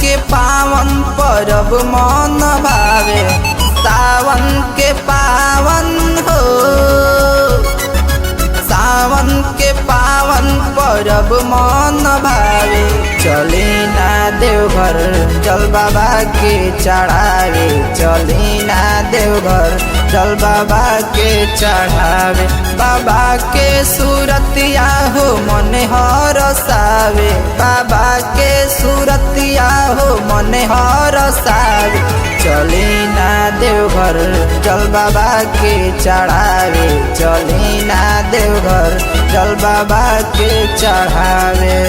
के पावन परब मन भावे, सावन के पावन हो, सावन के पावन परब मन भावे। चली ना देवघर चल बाबा के चढ़ावे, चली ना देवघर चल बाबा के चढ़ावे। बाबा के सूरतिया हो मन हरसावे, बाबा के सूरतिया हो मन हरसावे। चली ना देवघर चल बाबा के चढ़ावे, चली ना देवघर चल बाबा के चढ़ावे।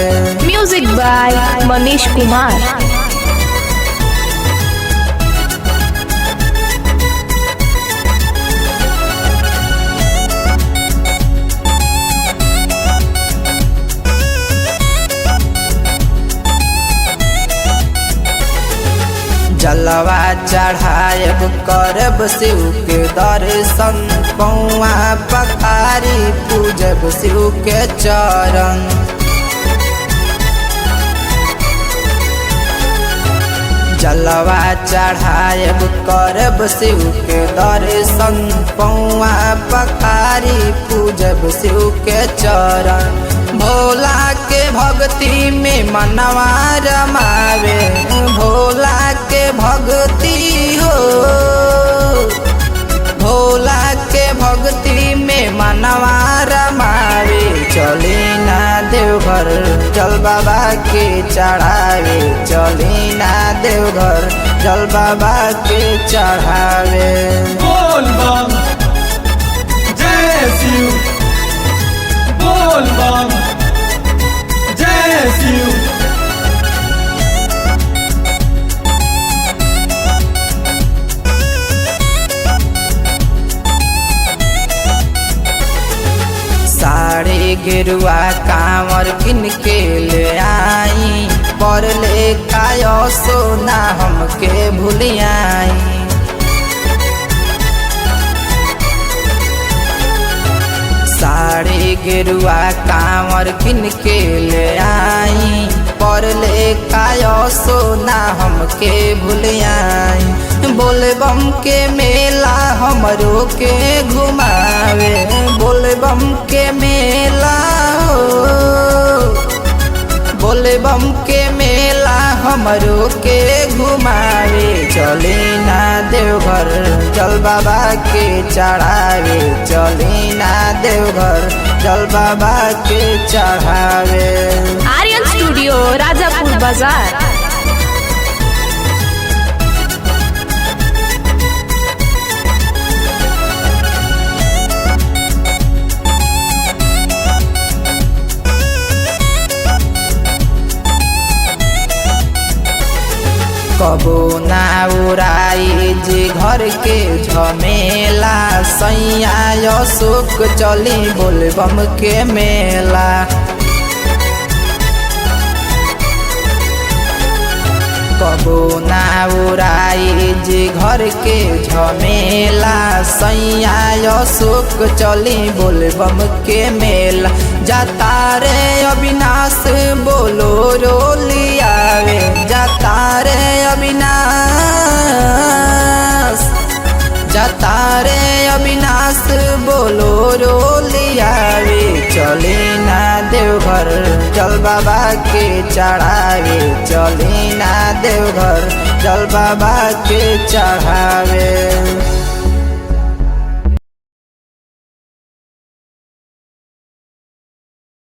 Music by Manish Kumar. जलवा चढ़ाएब करब शिव के दर्शन, पौआ पखारी पूजब शिव के चरण। जलवा चढ़ाएब करब शिव के दर्शन, पौआ पखारी पूजब शिव के चरण। भोला के भक्ति में मनवा रमावे, भोला के भक्ति हो, भोला के भक्ति में मनवा रमावे। चली ना देवघर चल बाबा के चढ़ावे, चली ना देवघर चल बाबा के चढ़ावे। बोल बम जय शिव, बोल बम जय शिव। साड़ी गेरुआ कांवर किन के ले आई, पर ले कायो सोना हमके भूलियाई। साड़ी गेरुआ कांवर किन के ले आई, पर ले कायो सोना हमके भूलियाई। बोलबम के मेला हमरो के घुमावे, बोलबम के मेला हो, बोलबम के मेला हमरो के घुमावे। चली ना देवघर चल बाबा के चढ़ावे, चली ना देवघर चल बाबा के चढ़ावे। आर्यन स्टूडियो राजापुर बाजार। कबो ना उड़ाई जे घर के झमेला, सैया अशोक चली बोलबम के मेला। कबो ना उड़ाई जे घर के झमेला, सैया अशोक चली बोलबम के मेला। जाता रे अविनाश बोलो रोलियावे, जाता रे अविनाश, जाता रे अविनाश बोलो रोलियावे। चली ना देवघर चल बाबा के चढ़ावे, चली ना देवघर चल बाबा के चढ़ावे।